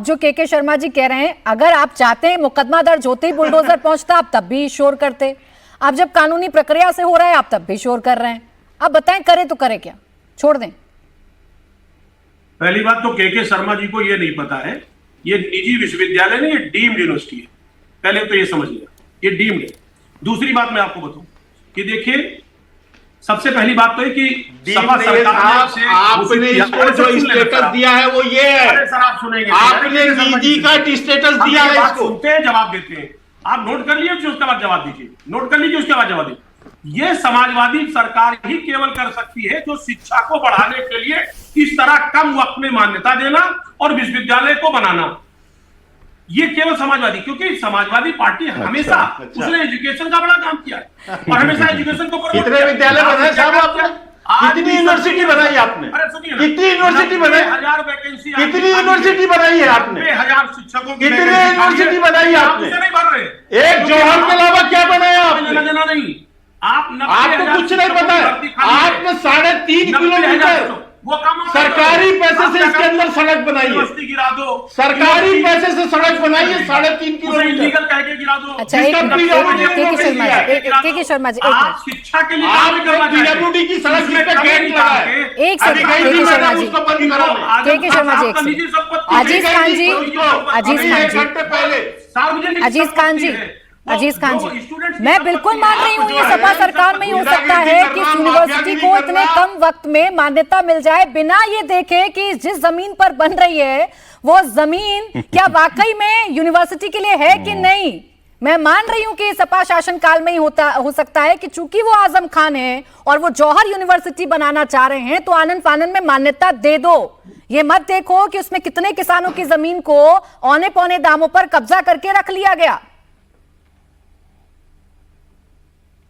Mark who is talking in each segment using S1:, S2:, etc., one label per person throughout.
S1: अब जो के शर्मा जी कह रहे हैं, अगर आप चाहते हैं मुकदमा दर्ज होते ही बुलडोजर पहुंचता, आप तब भी शोर करते। अब जब कानूनी प्रक्रिया से हो रहा है, आप तब भी शोर कर रहे हैं। अब बताएं करें तो करें क्या, छोड़ दें?
S2: पहली बात तो के शर्मा जी को ये नहीं पता है, ये निजी विश्वविद्यालय नहीं, ये डीम्ड यूनिवर्सिटी है। पहले तो ये समझ लिया, ये डीम्ड है। दूसरी बात मैं आपको बताऊं कि देखिए, सबसे पहली बात तो है कि सपा सरकार से
S3: आपने इसको जो स्टेटस दिया है वो ये है।
S2: सर आप सुनेंगे,
S3: आपने निजी का स्टेटस दिया है इसको।
S2: सुनते हैं, जवाब देते हैं। आप नोट कर लीजिए, उसके बाद जवाब दीजिए। नोट कर लीजिए, उसके बाद जवाब दीजिए। ये समाजवादी सरकार ही केवल कर सकती है जो शिक्षा को बढ़ाने के लिए इस तरह कम वक्त में मान्यता देना और विश्वविद्यालय को बनाना, ये केवल समाजवादी, क्योंकि समाजवादी पार्टी हमेशा उसने एजुकेशन का बड़ा काम किया है और हमेशा एजुकेशन को
S3: कितने विद्यालय बनाए साहब आपने? कितनी यूनिवर्सिटी बनाई आपने? कितनी यूनिवर्सिटी बनाई?
S2: 1000 वैकेंसी।
S3: कितनी यूनिवर्सिटी बनाई है आपने?
S2: 1000 शिक्षकों की
S3: कितनी यूनिवर्सिटी बनाई है आपने?
S2: नहीं भर रहे,
S3: एक जौहर के अलावा क्या बनाया आपने?
S2: नहीं,
S3: आपको कुछ नहीं पता है। आपने 3.5 किलोमीटर
S2: वो काम
S3: सरकारी पैसे से इसके अंदर सड़क बनाई है।
S2: गिरा दो,
S3: सरकारी पैसे से सड़क बनाई है 3.5 किलोमीटर।
S2: इलीगल कह के गिरा दो।
S1: अच्छा, एक मिनट, के शर्मा जी,
S2: आप शिक्षा के लिए
S3: पीडब्ल्यूडी की सड़क जिस पे गेट लगा है,
S1: एक सेकंड, के शर्मा जी, के शर्मा जी, अजीज खान जी, अजीज खान जी, मैं बिल्कुल मान रही हूँ ये सपा सरकार में ही हो सकता है कि यूनिवर्सिटी को इतने कम वक्त में मान्यता मिल जाए बिना ये देखे कि जिस जमीन पर बन रही है वो जमीन क्या वाकई में यूनिवर्सिटी के लिए है कि नहीं। मैं मान रही हूं कि सपा शासन काल में ही हो सकता है कि चूंकि वो आजम खान है और वो जौहर यूनिवर्सिटी बनाना चाह रहे हैं तो आनन फानन में मान्यता दे दो। ये मत देखो कि उसमें कितने किसानों की जमीन को औने पौने दामों पर कब्जा करके रख लिया गया।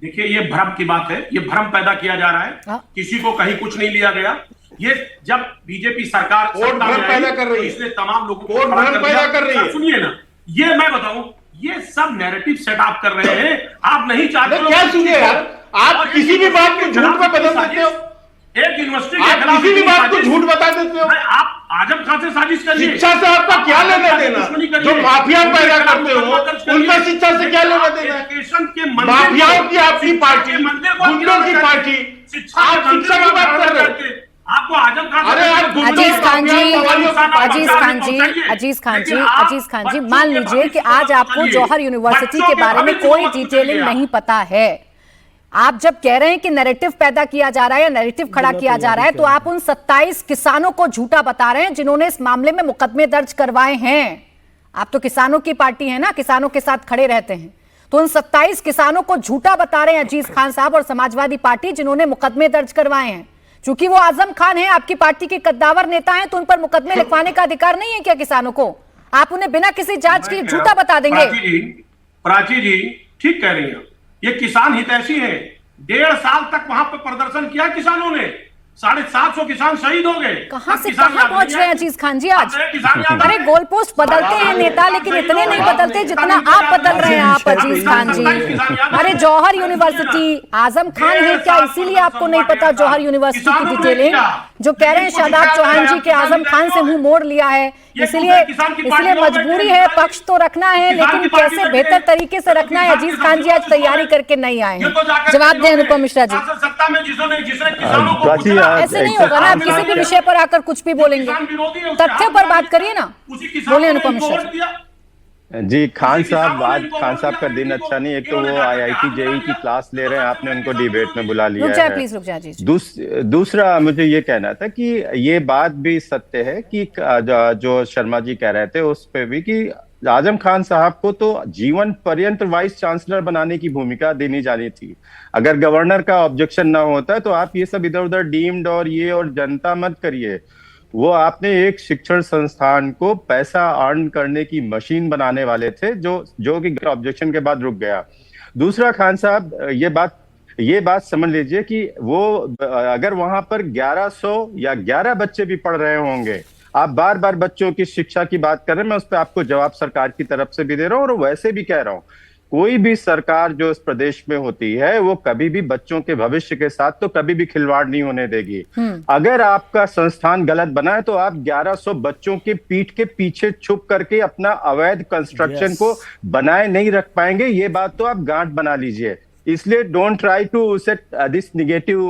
S2: देखिए, ये भ्रम की बात है, ये भ्रम पैदा किया जा रहा है। किसी को कहीं कुछ नहीं लिया गया। ये जब बीजेपी सरकार
S3: पैदा कर रही है,
S2: इसने तमाम लोगों को
S3: पैदा कर रही है।
S2: सुनिए ना, ये मैं बताऊं, ये सब नैरेटिव सेटअप कर रहे हैं। आप नहीं चाहते
S3: क्या सुनिए यार, आप किसी भी बात को झूठ में बदल देते हो।
S2: एक यूनिवर्सिटी
S3: आप किसी भी बात को झूठ बता देते हो।
S2: आप आजम खान से साजिश करिए।
S3: शिक्षा से आपका क्या लेना देना? जो माफिया पैदा करते हो उनका शिक्षा से क्या लेना देना? माफियाओं की आपकी पार्टी, गुंडों की पार्टी, आप शिक्षा की बात कर रहे हो।
S2: आपको आजम खान,
S3: अरे आप
S1: अजीज खान जी, मान लीजिए कि आज आपको जौहर यूनिवर्सिटी के बारे में कोई डिटेलिंग नहीं पता है। आप जब कह रहे हैं कि नैरेटिव पैदा किया जा रहा है या नैरेटिव खड़ा किया जा रहा है, तो आप उन 27 किसानों को झूठा बता रहे हैं जिन्होंने इस मामले में मुकदमे दर्ज करवाए हैं। आप तो किसानों की पार्टी है ना, किसानों के साथ खड़े रहते हैं, तो उन 27 किसानों को झूठा बता रहे हैं अजीज खान साहब और समाजवादी पार्टी जिन्होंने मुकदमे दर्ज करवाए हैं। चूंकि वो आजम खान है, आपकी पार्टी के कद्दावर नेता हैं, तो उन पर मुकदमे लिखवाने का अधिकार नहीं है क्या किसानों को? आप उन्हें बिना किसी जांच के झूठा बता देंगे?
S2: प्राची जी ठीक कह रही हैं, ये किसान हितैषी है। 1.5 साल तक वहां पर प्रदर्शन किया किसानों ने, 750 किसान शहीद हो गए।
S1: कहां से कहां पहुंच रहे हैं अजीज खान जी आज? अरे गोल पोस्ट बदलते हैं नेता, लेकिन इतने नहीं बदलते जितना आप बदल रहे हैं आप अजीज खान जी। अरे जौहर यूनिवर्सिटी, आजम खान है क्या, इसीलिए आपको नहीं पता जौहर यूनिवर्सिटी की डिटेलिंग? जो कह रहे हैं शादाब चौहान जी के आजम खान से मुंह मोड़ लिया है, इसलिए मजबूरी है, पक्ष तो रखना है लेकिन कैसे बेहतर तरीके से रखना है। अजीज खान जी आज तैयारी करके नहीं आए हैं। जवाब दें अनुपम मिश्रा जी। ऐसे नहीं होगा ना, आप किसी भी विषय पर आकर कुछ भी बोलेंगे, तथ्य पर बात करिए ना। बोलिए अनुपम मिश्रा
S4: जी। खान साहब, आज खान साहब का दिन अच्छा नहीं। एक तो वो IIT JEE की क्लास ले रहे हैं, आपने उनको डिबेट में बुला लिया है।
S1: प्लीज रुक जाइए।
S4: दूसरा मुझे ये कहना था कि ये बात भी सत्य है कि जो शर्मा जी कह रहे थे उस पे भी कि आजम खान साहब को तो जीवन पर्यंत वाइस चांसलर बनाने की भूमिका देनी जानी थी। अगर गवर्नर का ऑब्जेक्शन ना होता तो आप ये सब इधर उधर डीम्ड और ये और जनता मत करिए। वो आपने एक शिक्षण संस्थान को पैसा अर्न करने की मशीन बनाने वाले थे, जो कि ऑब्जेक्शन के बाद रुक गया। दूसरा, खान साहब ये बात समझ लीजिए कि वो अगर वहां पर 1100 या 11 बच्चे भी पढ़ रहे होंगे, आप बार बार बच्चों की शिक्षा की बात कर रहे हैं, मैं उस पर आपको जवाब सरकार की तरफ से भी दे रहा हूँ और वैसे भी कह रहा हूँ, कोई भी सरकार जो इस प्रदेश में होती है वो कभी भी बच्चों के भविष्य के साथ तो कभी भी खिलवाड़ नहीं होने देगी। अगर आपका संस्थान गलत बना है तो आप 1100 बच्चों के पीठ के पीछे छुप करके अपना अवैध कंस्ट्रक्शन को बनाए नहीं रख पाएंगे, ये बात तो आप गांठ बना लीजिए। इसलिए don't try to set this negative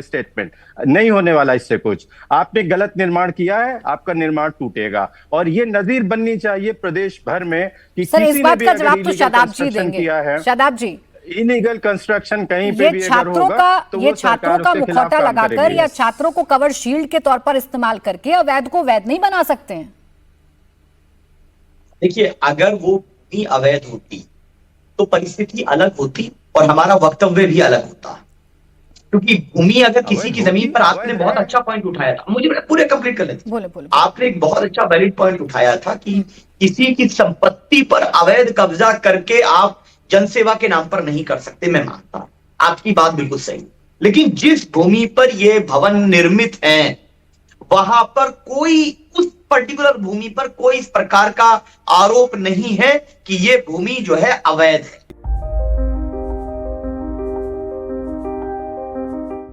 S4: statement, नहीं होने वाला इससे कुछ। आपने गलत निर्माण किया है, आपका निर्माण टूटेगा, और ये नजीर बननी चाहिए प्रदेश भर में कि
S1: सर
S4: किसी
S1: इस
S4: ने
S1: बात
S4: भी
S1: का
S4: अगर
S1: जवाब तो
S4: illegal
S1: शादाब जी
S4: construction
S1: देंगे।
S4: किया है,
S1: शादाब जी,
S4: इलीगल कंस्ट्रक्शन कहीं पे
S1: ये
S4: भी अगर
S1: छात्रों
S4: होगा
S1: का
S4: तो
S1: ये
S4: वो
S1: छात्रों
S4: सरकार
S1: का
S4: उसके खिलाफ
S1: मुखौटा
S4: काम
S1: लगाकर
S4: करेगी।
S1: या छात्रों को कवर शील्ड के तौर पर इस्तेमाल करके अवैध को वैध नहीं बना सकते हैं।
S5: देखिए, अगर वो भी अवैध होती तो परिस्थिति अलग होती और हमारा वक्तव्य भी अलग होता, क्योंकि भूमि अगर किसी की जमीन पर, आपने बहुत अच्छा पॉइंट उठाया था, मुझे पूरे कंप्लीट कर लेते।
S1: बोले।
S5: आपने एक बहुत अच्छा वैलिड पॉइंट उठाया था कि किसी की संपत्ति पर अवैध कब्जा करके आप जनसेवा के नाम पर नहीं कर सकते। मैं मानता हूं, आपकी बात बिल्कुल सही, लेकिन जिस भूमि पर ये भवन निर्मित है वहां पर कोई, उस पर्टिकुलर भूमि पर कोई इस प्रकार का आरोप नहीं है कि ये भूमि जो है अवैध है।